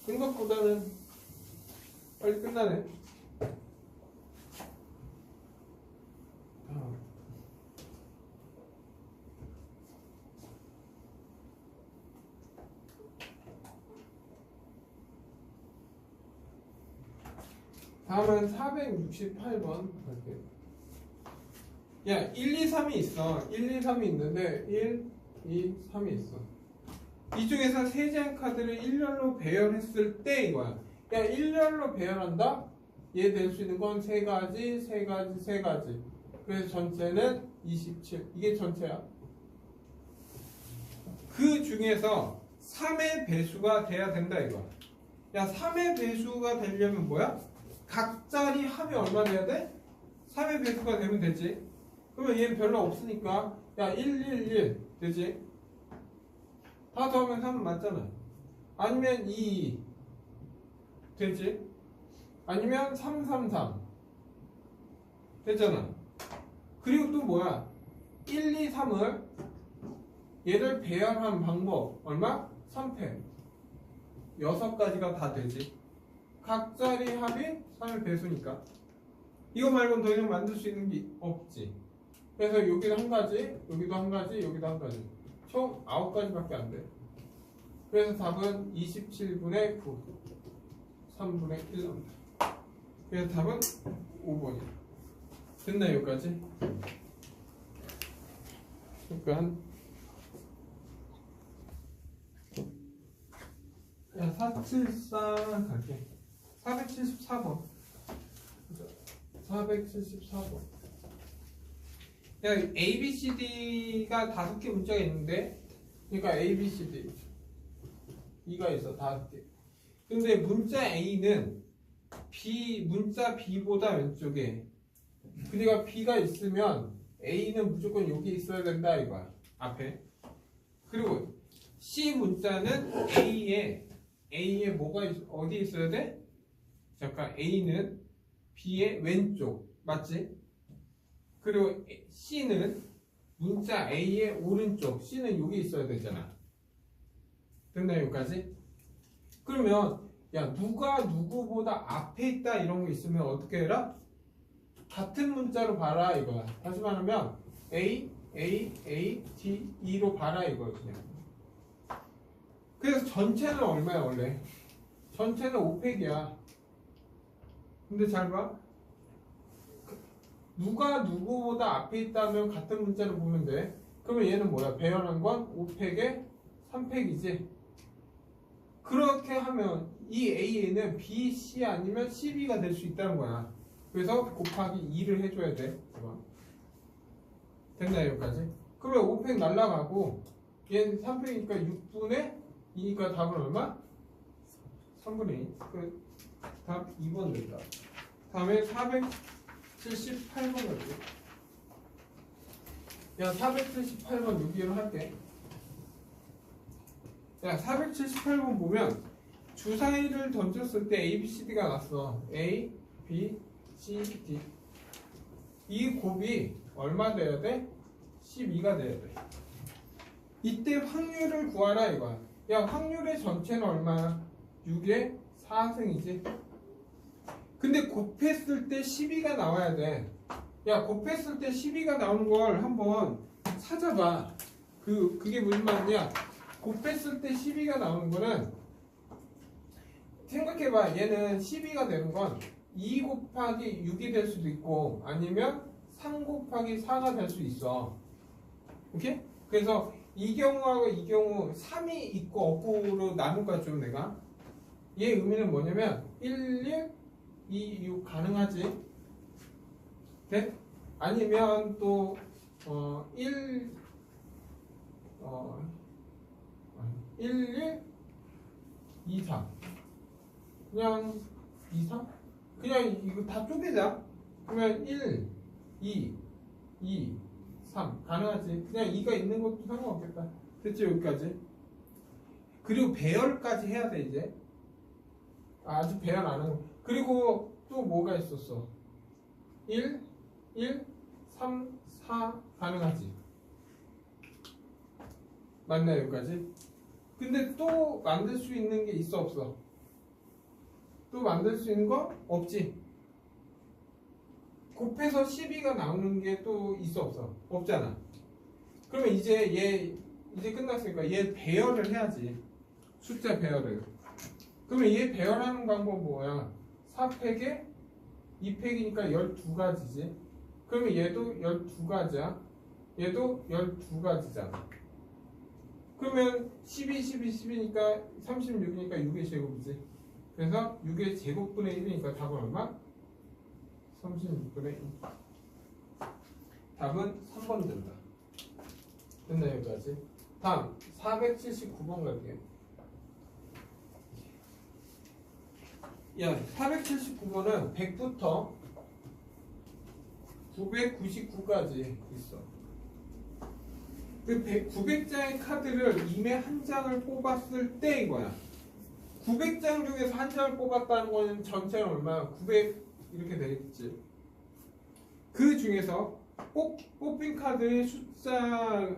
S1: 생각보다는 빨리 끝나네. 다음은 468번 갈게요. 야, 1, 2, 3이 있어. 1, 2, 3이 있는데 1, 2, 3이 있어. 이 중에서 3장 카드를 일렬로 배열했을 때 이거야. 야, 일렬로 배열한다? 얘 될 수 있는 건 3가지, 3가지, 3가지. 그래서 전체는 27. 이게 전체야. 그 중에서 3의 배수가 돼야 된다 이거야. 야, 3의 배수가 되려면 뭐야? 각자리 합이 얼마 돼야 돼? 3의 배수가 되면 되지. 그러면 얘는 별로 없으니까 야, 1, 1, 1 되지. 다 더하면 3은 맞잖아. 아니면 2, 되지? 아니면 333 됐잖아. 그리고 또 뭐야? 1, 2, 3을 얘를 배열한 방법 얼마? 3패 6가지가 다 되지. 각자리 합이 3의 배수니까 이거 말고는 더 이상 만들 수 있는 게 없지. 그래서 여기도 한 가지, 여기도 한 가지, 여기도 한 가지, 총 9가지밖에 안 돼. 그래서 답은 27분의 9 3분의 1 나온다. 그래서 답은 5번이야. 됐나 여기까지? 그러니까 야 474 갈게. 474번 474번. 야 ABCD가 5개 문자가 있는데, 그러니까 ABCD 2가 있어 5개. 근데 문자 A는 문자 B보다 왼쪽에, 그러니까 B가 있으면 A는 무조건 여기 있어야 된다 이거야, 앞에. 그리고 C 문자는 A에 뭐가 어디 있어야 돼? 잠깐, A는 B의 왼쪽 맞지? 그리고 C는 문자 A의 오른쪽, C는 여기 있어야 되잖아. 됐나 여기까지? 그러면 야 누가 누구보다 앞에 있다 이런 거 있으면 어떻게 해라? 같은 문자로 봐라 이거야. 다시 말하면 A, T, E로 봐라 이거야 그냥. 그래서 전체는 얼마야 원래? 전체는 5팩이야. 근데 잘 봐. 누가 누구보다 앞에 있다면 같은 문자로 보면 돼. 그러면 얘는 뭐야? 배열한 건 5팩에 3팩이지. 그렇게 하면 이 A는 B, C 아니면 CB가 될 수 있다는 거야. 그래서 곱하기 2를 해줘야 돼. 됐나 여기까지? 그러면 5팩 날라가고 얘는 3팩이니까 6분의 2니까 답은 얼마? 3분의 2. 답 2번 된다. 다음에 478번 갈게. 야 478번 여기로 할게. 야 478번 보면 주사위를 던졌을 때 A, B, C, D가 났어. A, B, C, D. 이 곱이 얼마 돼야 돼? 12가 돼야 돼. 이때 확률을 구하라 이거야. 야 확률의 전체는 얼마야? 6의 4승이지. 근데 곱했을 때 12가 나와야 돼. 야 곱했을 때 12가 나오는 걸 한번 찾아봐. 그게 무슨 말이냐? 곱했을 때 12가 나오는 거는, 생각해봐. 얘는 12가 되는 건 2 곱하기 6이 될 수도 있고 아니면 3 곱하기 4가 될 수 있어. 오케이? 그래서 이 경우하고 이 경우 3이 있고 없고로 나눌 거야 좀 내가. 얘 의미는 뭐냐면 1, 2, 6 가능하지? 돼? 아니면 또 1, 2, 3 그냥 2, 3? 그냥 이거 다 쪼개자. 그러면 1, 2, 3 가능하지. 그냥 2가 있는 것도 상관없겠다. 됐지 여기까지? 그리고 배열까지 해야 돼 이제. 아직 배열 안 하고. 그리고 또 뭐가 있었어? 1, 3, 4 가능하지. 맞나 여기까지? 근데 또 만들 수 있는 게 있어 없어? 또 만들 수 있는 거 없지. 곱해서 12가 나오는 게 또 있어 없어? 없잖아. 그러면 이제 끝났으니까 얘 배열을 해야지. 숫자 배열을. 그러면 얘 배열하는 방법 뭐야? 4팩에 2팩이니까 12가지지. 그러면 얘도 12가지야. 얘도 12가지잖아. 그러면 12, 10이니까 36이니까 6의 제곱이지. 그래서 6의 제곱분의 1이니까 답은 얼마? 36분의 1. 답은 3번 된다. 됐나 여기까지? 다음 479번 갈게요. 야 479번은 100부터 999까지 있어. 그 900장의 카드를 임에 한 장을 뽑았을 때 이거야. 900장 중에서 한 장을 뽑았다는 거는 전체가 얼마야? 900 이렇게 되겠지. 그 중에서 뽑힌 카드의 숫자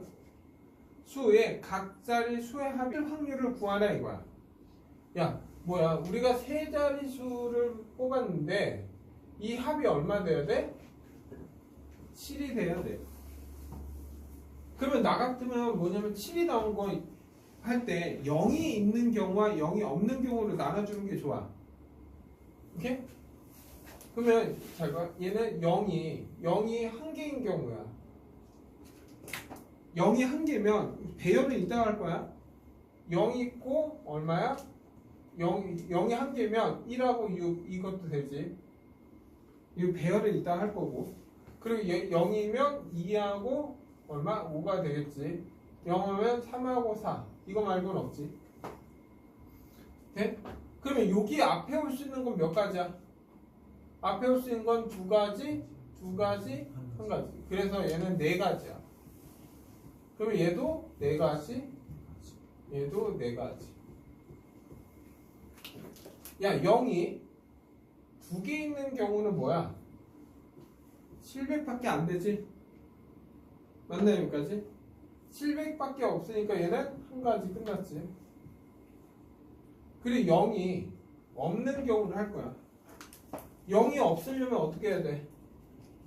S1: 수의 각자리 수의 합의 확률을 구하라 이거야. 야, 뭐야? 우리가 세 자리 수를 뽑았는데 이 합이 얼마 돼야 돼? 7이 돼야 돼. 그러면 나 같으면 뭐냐면 7이 나온 거 할 때 0이 있는 경우와 0이 없는 경우로 나눠주는 게 좋아. 오케이? 그러면 잘 봐. 얘는 0이 한 개인 경우야. 0이 한 개면 배열은 이따가 할 거야. 0이 있고 얼마야? 0이 한 개면 1하고 6 이것도 되지. 이 배열은 이따가 할 거고. 그리고 0이면 2하고 얼마? 5가 되겠지. 0하면 3하고 4. 이거 말고는 없지. 돼? 그러면 여기 앞에 올 수 있는 건 몇 가지야? 앞에 올 수 있는 건 두 가지, 한 가지. 그래서 얘는 네 가지야. 그러면 얘도 네 가지, 얘도 네 가지. 야, 0이 두 개 있는 경우는 뭐야? 700밖에 안 되지? 맞나요, 여기까지? 700밖에 없으니까 얘는 한 가지 끝났지. 그리고 0이 없는 경우를 할 거야. 0이 없으려면 어떻게 해야 돼?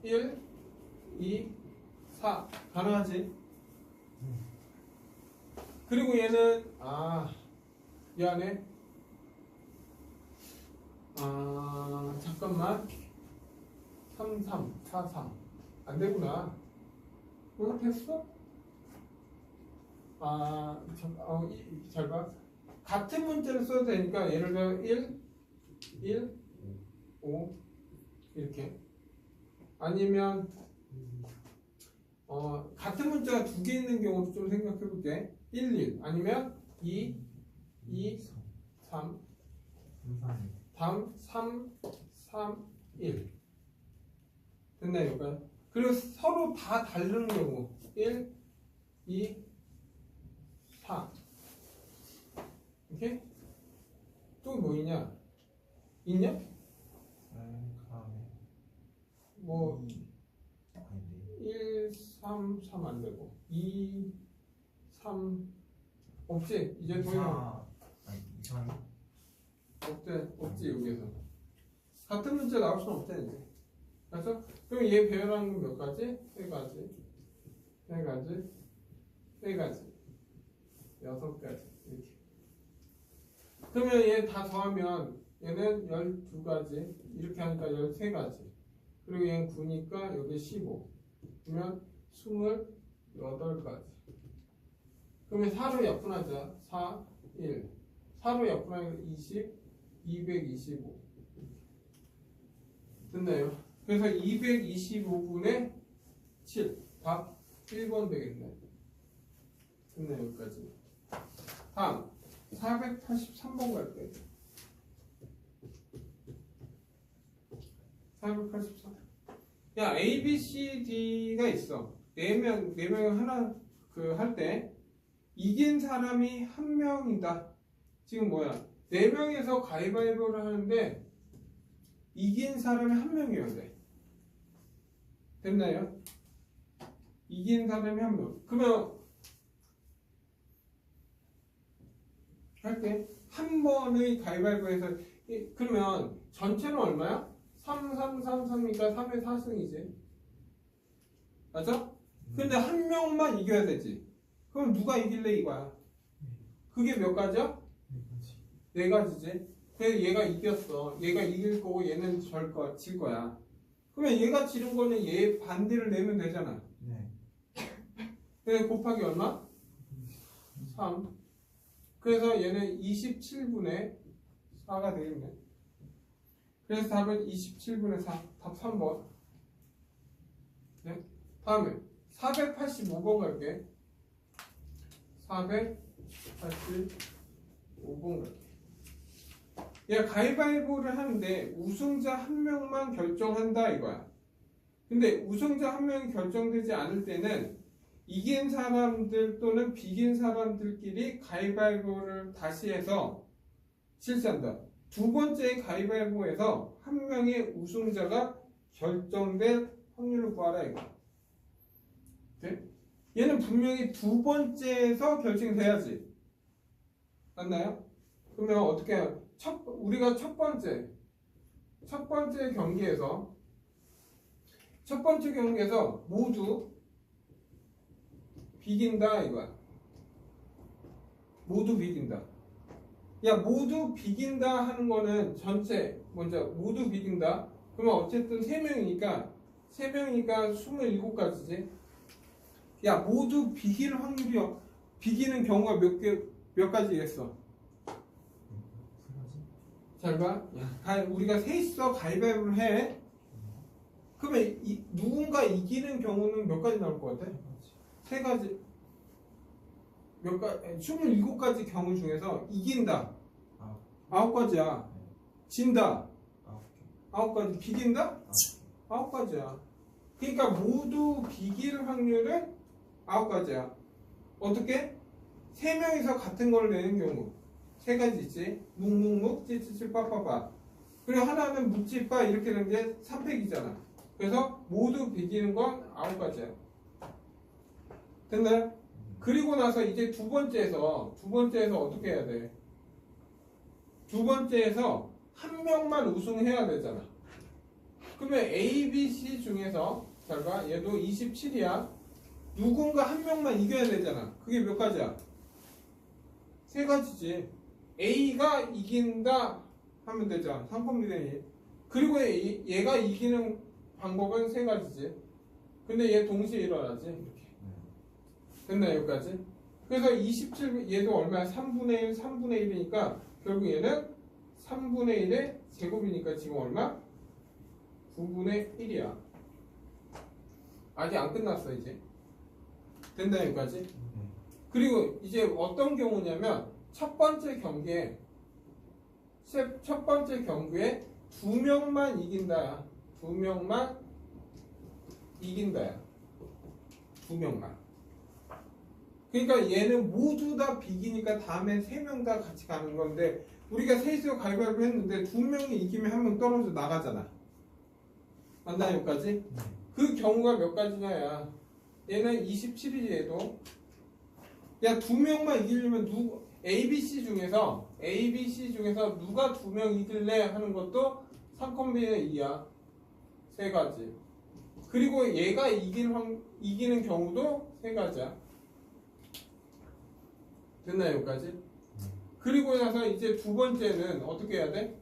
S1: 1, 2, 4 가능하지? 그리고 얘는 미안해. 잠깐만. 3, 3, 4, 3 안 되구나. 됐어? 잘 봐. 같은 문자를 써도 되니까 예를 들어 1, 5 이렇게. 아니면 같은 문자가 두 개 있는 경우도 좀 생각해 볼게. 1 아니면 2, 3 다음 3, 1 됐나요? 여기까지? 그리고 서로 다 다른 경우 1, 2, 4 이렇게. 또 뭐 있냐? 1, 3, 3 안 되고 2, 3 없지? 이제 더 이상 없지 여기서. 같은 문제 나올 수는 없다 이제. 그래서 그럼 얘 배열하는 건 몇 가지? 세 가지, 6가지 이렇게. 그러면 얘 다 더하면 얘는 12가지 이렇게 하니까 13가지. 그리고 얘는 9니까 여기 15. 그러면 28가지. 그러면 4로 약분하자. 4, 1. 4로 약분하니까 20, 225. 됐나요? 그래서 225분의 7. 답 1번 되겠네. 됐나요? 여기까지. 다음 483번 갈게요. 483. 야, A, B, C, D가 있어. 4명 하나 할 때 이긴 사람이 한 명이다. 지금 뭐야? 4명에서 가위바위보를 하는데 이긴 사람이 한 명이어야 돼. 됐나요? 이긴 사람이 한 명. 그러면 할게. 한 번의 가위바위보에서 그러면 전체는 얼마야? 3, 3, 3, 3이니까 3의 4승이지. 맞아? 근데 한 명만 이겨야 되지. 그럼 누가 이길래 이거야? 그게 몇 가지야? 네 가지지. 그래서 얘가 이겼어. 얘가 이길 거고 얘는 질 거야. 그러면 얘가 지른 거는 얘 반대를 내면 되잖아. 그래서 곱하기 얼마? 3. 그래서 얘는 27분의 4가 되겠네. 그래서 답은 27분의 4. 답 3번. 네? 다음에 485번 갈게. 485번 갈게. 얘가 가위바위보를 하는데 우승자 한 명만 결정한다 이거야. 근데 우승자 한 명이 결정되지 않을 때는 이긴 사람들 또는 비긴 사람들끼리 가위바위보를 다시 해서 실시한다. 두 번째 가위바위보에서 한 명의 우승자가 결정될 확률을 구하라 이거. 네? 얘는 분명히 두 번째에서 결정돼야지. 맞나요? 그러면 어떻게 해요? 우리가 첫 번째 경기에서 모두 비긴다 이거야. 모두 비긴다. 야, 모두 비긴다 하는 거는 전체 먼저 모두 비긴다. 그러면 어쨌든 3명이니까 27가지지. 야, 모두 비길 확률이요. 비기는 경우가 몇 가지겠어? 잘 봐. 야, 우리가 셋이서 가위바위보를 해. 그러면 누군가 이기는 경우는 몇 가지 나올 것 같아? 3가지. 27가지 경우 중에서 이긴다 9가지야. 진다 9가지. 비긴다 9가지야. 그러니까 모두 비길 확률은 9가지야. 어떻게? 3명이서 같은 걸 내는 경우 3가지 있지. 묵묵묵 찌찌찌 빠빠빠. 그리고 하나는 묵찌빠 이렇게 되는 게 3팩이잖아. 그래서 모두 비기는 건 9가지야. 됐나요? 그리고 나서 이제 두 번째에서 어떻게 해야 돼? 두 번째에서 한 명만 우승해야 되잖아. 그러면 A, B, C 중에서 잘 봐. 얘도 27이야. 누군가 한 명만 이겨야 되잖아. 그게 몇 가지야? 3가지지. A가 이긴다 하면 되잖아. 상품비대니. 그리고 얘가 이기는 방법은 3가지지. 근데 얘 동시에 일어나지. 이렇게. 됐나 여기까지? 그래서 27 얘도 얼마야? 3분의 1, 3분의 1이니까 결국 얘는 3분의 1의 제곱이니까 지금 얼마? 9분의 1이야. 아직 안 끝났어 이제. 된다 여기까지? 그리고 이제 어떤 경우냐면 첫 번째 경기에 2명만 이긴다야. 2명만 이긴다야. 2명만. 그러니까 얘는 모두 다 비기니까 다음에 3명 다 같이 가는 건데 우리가 셋이서 가위바위보 했는데 2명이 이기면 1명 떨어져 나가잖아. 맞나요 여기까지? 그 경우가 몇 가지냐야. 얘는 27이지 얘도. 야 2명만 이기려면 ABC 중에서 누가 2명 이길래 하는 것도 3콤비의 2야. 3가지. 그리고 얘가 이기는 경우도 3가지야. 됐나요 여기까지? 그리고 나서 이제 두 번째는 어떻게 해야 돼?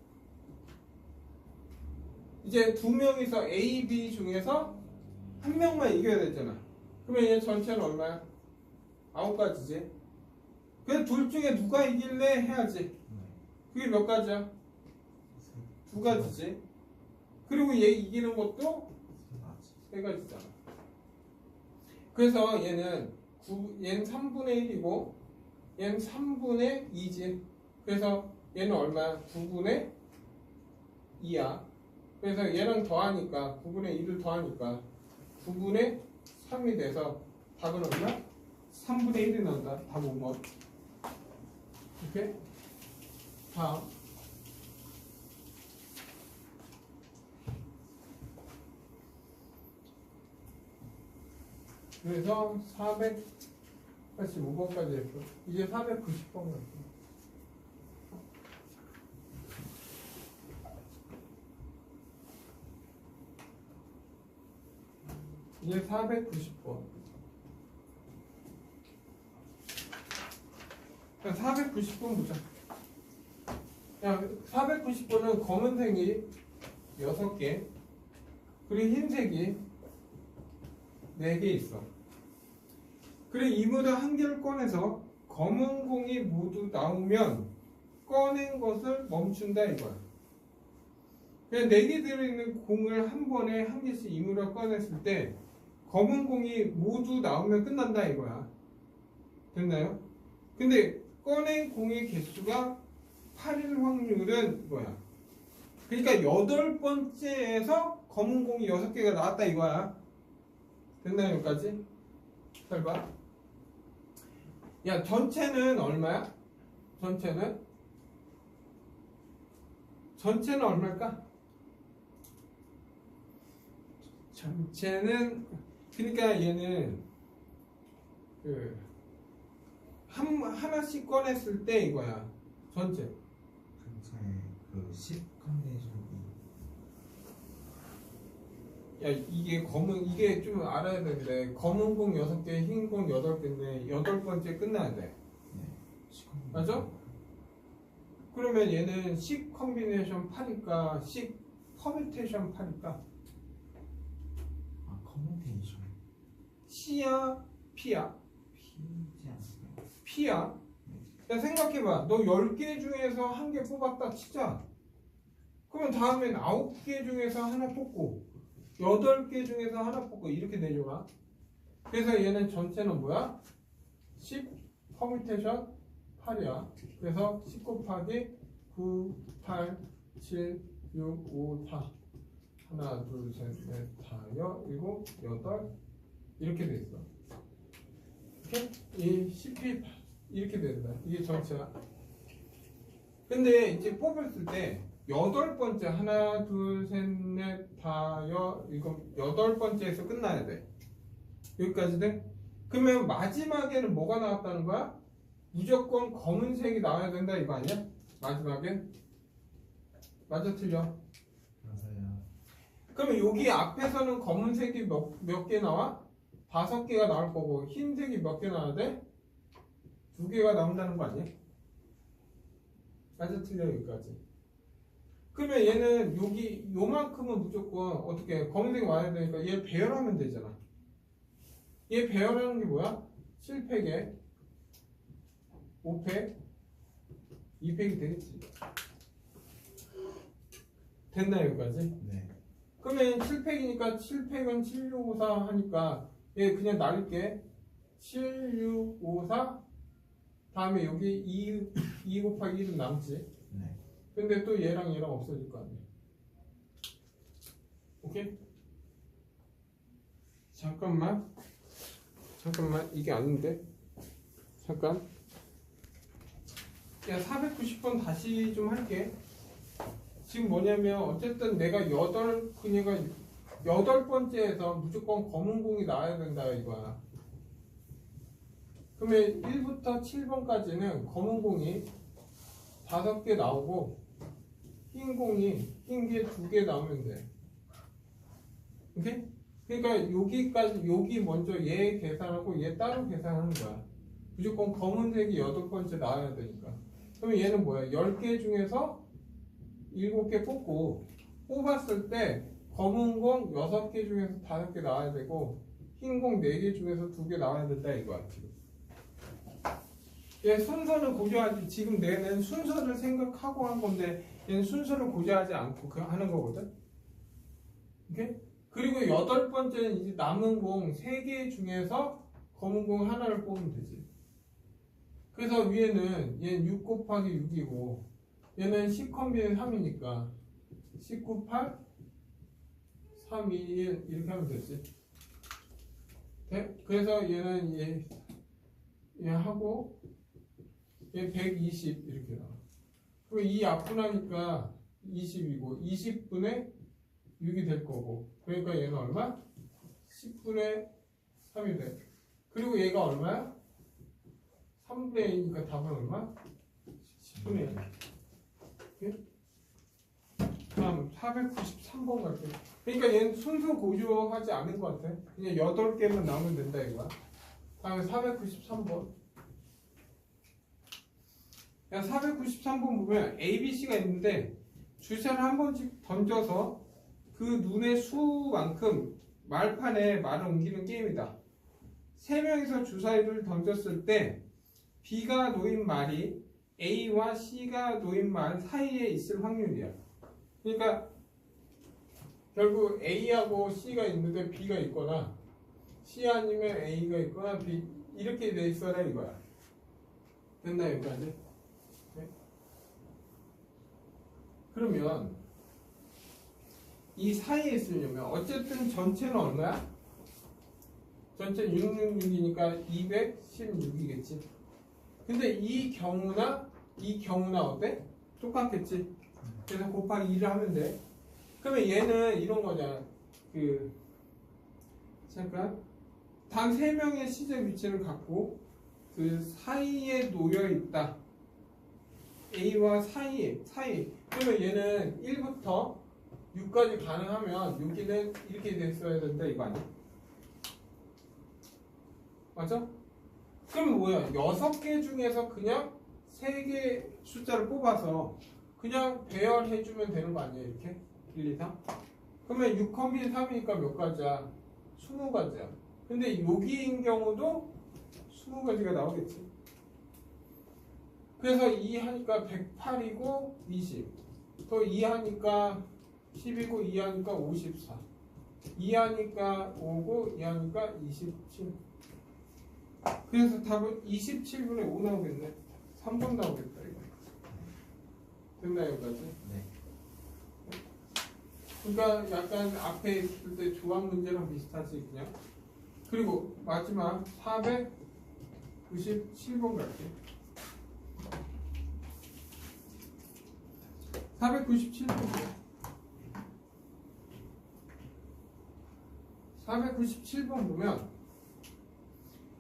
S1: 이제 2명이서 A, B 중에서 한 명만 이겨야 되잖아. 그러면 얘 전체는 얼마야? 9가지지. 그래서 둘 중에 누가 이길래 해야지. 그게 몇 가지야? 2가지지. 그리고 얘 이기는 것도 3가지잖아. 그래서 얘는 3분의 1이고 얘는 3분의 2지. 그래서 얘는 얼마야? 9분의 2야. 그래서 얘랑 더하니까 9분의 2를 더하니까 9분의 3이 돼서 답은 얼마? 3분의 1이 나온다. 답 5번. 이렇게 다음 그래서 485번까지 했고 이제 490번 갈게요. 이제 490번. 490번 보자. 야, 490번은 검은색이 6개, 그리고 흰색이 4개 있어. 그리고 이무다 한 개를 꺼내서 검은 공이 모두 나오면 꺼낸 것을 멈춘다 이거야. 그냥 4개 들어있는 공을 한 번에 한 개씩 이무다 꺼냈을 때 검은 공이 모두 나오면 끝난다 이거야. 됐나요? 근데 꺼낸 공의 개수가 8일 확률은 뭐야? 그러니까 8번째에서 검은 공이 6개가 나왔다 이거야. 됐나요 여기까지? 잘 봐. 야 전체는 얼마야? 전체는 전체는 얼마일까? 전체는 그러니까 얘는 그 하나씩 꺼냈을 때 이거야. 전체.
S2: 전체 그10 컨디션이
S1: 야 이게 좀 알아야 되는데 검은 공 6개, 흰 공 8개인데 8번째 끝나야 돼.
S2: 네. 10
S1: 맞아? 그러면 얘는 10 컴비네이션 8일까 10 퍼뮤테이션 8일까?
S2: 아 커뮤니케이션
S1: C야 P야?
S2: 피지 않을까요?
S1: P야? 야 생각해봐. 너 10개 중에서 한 개 뽑았다 치자. 그러면 다음엔 9개 중에서 하나 뽑고 8개 중에서 하나 뽑고 이렇게 되죠. 그래서 얘는 전체는 뭐야? 10 퍼뮤테이션 8이야. 그래서 10 곱하기 9, 8, 7, 6, 5, 4 하나, 둘, 셋, 넷, 다, 여, 일곱, 여덟 이렇게 돼 있어. 이렇게? 이 10이 이렇게 된다. 이게 전체야. 근데 이제 뽑았을 때 8번째 하나, 둘, 셋, 넷, 다, 여, 일곱 8번째에서 끝나야 돼. 여기까지 돼? 그러면 마지막에는 뭐가 나왔다는 거야? 무조건 검은색이 나와야 된다 이거 아니야? 마지막엔? 맞아 틀려?
S2: 맞아요.
S1: 그러면 여기 앞에서는 검은색이 몇 개 나와? 5개가 나올 거고 흰색이 몇 개 나와야 돼? 2개가 나온다는 거 아니야? 맞아 틀려 여기까지. 그러면 얘는 여기 요만큼은 무조건 어떻게 검은색이 와야 되니까 얘 배열하면 되잖아. 얘 배열하는 게 뭐야? 7팩에 5팩 2팩이 되겠지. 됐나 여기까지?
S2: 네.
S1: 그러면 7팩이니까 7팩은 7654 하니까 얘 그냥 날릴게. 7654 다음에 여기 2 곱하기 1은 남지.
S2: 네.
S1: 근데 또 얘랑 없어질 거 아니야. 오케이? 잠깐만 이게 아닌데 잠깐 야 490번 다시 좀 할게. 지금 뭐냐면 어쨌든 내가 그녀가 8번째에서 무조건 검은 공이 나와야 된다 이거야. 그러면 1부터 7번까지는 검은 공이 5개 나오고 흰 게 2개 나오면 돼. 오케이? 그러니까 여기 먼저 얘 계산하고 얘 따로 계산하는 거야. 무조건 검은색이 8번째 나와야 되니까. 그러면 얘는 뭐야? 10개 중에서 7개 뽑았을 때 검은 공 6개 중에서 5개 나와야 되고 흰 공 4개 중에서 2개 나와야 된다 이거야 지금. 얘 순서는 고려하지. 지금 내는 순서를 생각하고 한 건데 얘는 순서를 고려하지 않고 하는 거거든. 오케이? 그리고 8번째는 이제 남은 공 3개 중에서 검은 공 하나를 뽑으면 되지. 그래서 위에는 얘는 6 곱하기 6이고 얘는 10 컴비는 3이니까 19, 8, 3, 2, 1 이렇게 하면 되지. 네? 그래서 얘는 얘 하고 얘 120 이렇게 나와. 그리고 이 앞분하니까 20이고 20분의 6이 될 거고 그러니까 얘는 얼마? 10분의 3이 돼. 그리고 얘가 얼마야? 3분의 2니까 답은 얼마? 10분의 2. 다음 493번 갈게요. 그러니까 얘는 순서 고조하지 않은 것 같아. 그냥 8개만 나오면 된다 이거야. 다음에 493번. 야 493번 보면 A, B, C가 있는데 주사를 한 번씩 던져서 그 눈의 수만큼 말판에 말을 옮기는 게임이다. 3명이서 주사위를 던졌을 때 B가 놓인 말이 A와 C가 놓인 말 사이에 있을 확률이야. 그러니까 결국 A하고 C가 있는데 B가 있거나 C 아니면 A가 있거나 B 이렇게 돼 있어라 이거야. 됐나 여기까지? 네? 그러면 이 사이에 있으려면 어쨌든 전체는 얼마야? 전체 666이니까 216이겠지. 근데 이 경우나 어때? 똑같겠지. 그래서 곱하기 2를 하면 돼. 그러면 얘는 이런 거잖아. 잠깐. 단 3명의 시제 위치를 갖고 그 사이에 놓여 있다. A와 사이에. 그러면 얘는 1부터 6까지 가능하면 여기는 이렇게 됐어야 된다 이거 아니야? 맞아? 그럼 뭐야? 6개 중에서 그냥 3개 숫자를 뽑아서 그냥 배열해주면 되는 거 아니야 이렇게? 1, 2, 3? 그러면 6 컴비 3이니까 몇 가지야? 20가지야. 근데 여기인 경우도 20가지가 나오겠지. 그래서 2 하니까 108이고 20. 또 2 하니까 10이고 2 하니까 54. 2 하니까 5고 2 하니까 27. 그래서 답은 27분의 5 나오겠네. 3번 나오겠다 이거. 됐나 여기까지?
S2: 네.
S1: 그러니까 약간 앞에 있을 때 조합 문제랑 비슷하지 그냥. 그리고 마지막 497번 갈게. 497번. 497번 보면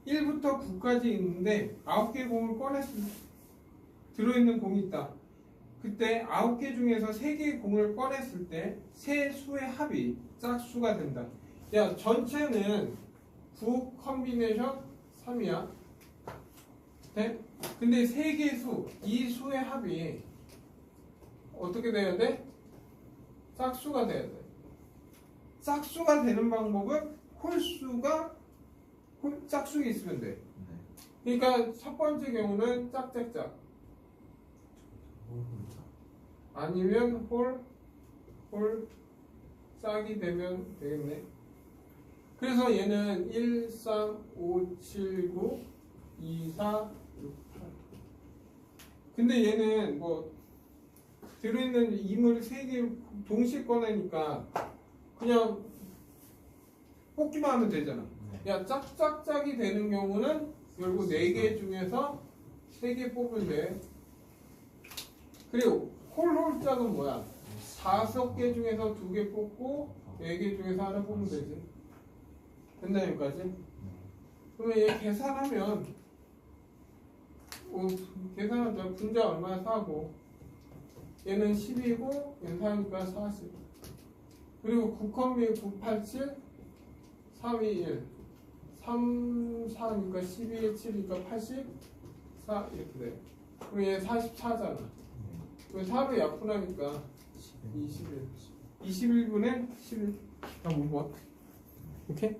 S1: 1부터 9까지 있는데 9개 공을 꺼냈을 때 들어있는 공이 있다. 그때 9개 중에서 3개의 공을 꺼냈을 때 세 수의 합이 짝수가 된다. 야, 전체는 9 컴비네이션 3이야. 네? 근데 3개의 수, 이 수의 합이 어떻게 돼야 돼? 짝수가 돼야 돼. 짝수가 되는 방법은 짝수가 있으면 돼.
S2: 네.
S1: 그러니까 첫 번째 경우는 짝짝짝 아니면 홀 짝이 되면 되겠네. 그래서 얘는 1, 3, 5, 7, 9, 2, 4, 6, 8. 근데 얘는 뭐 들어있는 이물 3개 동시에 꺼내니까 그냥 뽑기만 하면 되잖아.
S2: 네.
S1: 야, 짝짝짝이 되는 경우는 결국 4개 중에서 3개 뽑으면 돼. 그리고 홀짝은 뭐야? 5개 중에서 2개 뽑고 4개 중에서 하나 뽑으면 되지. 됐나 여기까지? 그러면 얘 계산하면 계산하자. 분자 얼마야? 4고 얘는 10이고 얘는 4니까 40. 그리고 9컴비 9, 8, 7 3, 2, 1 3, 4니까 12, 7이니까 84 이렇게 돼. 그럼 얘 44잖아. 그럼 4로 약분하니까 21. 21분의 11. 다음 5번. 오케이?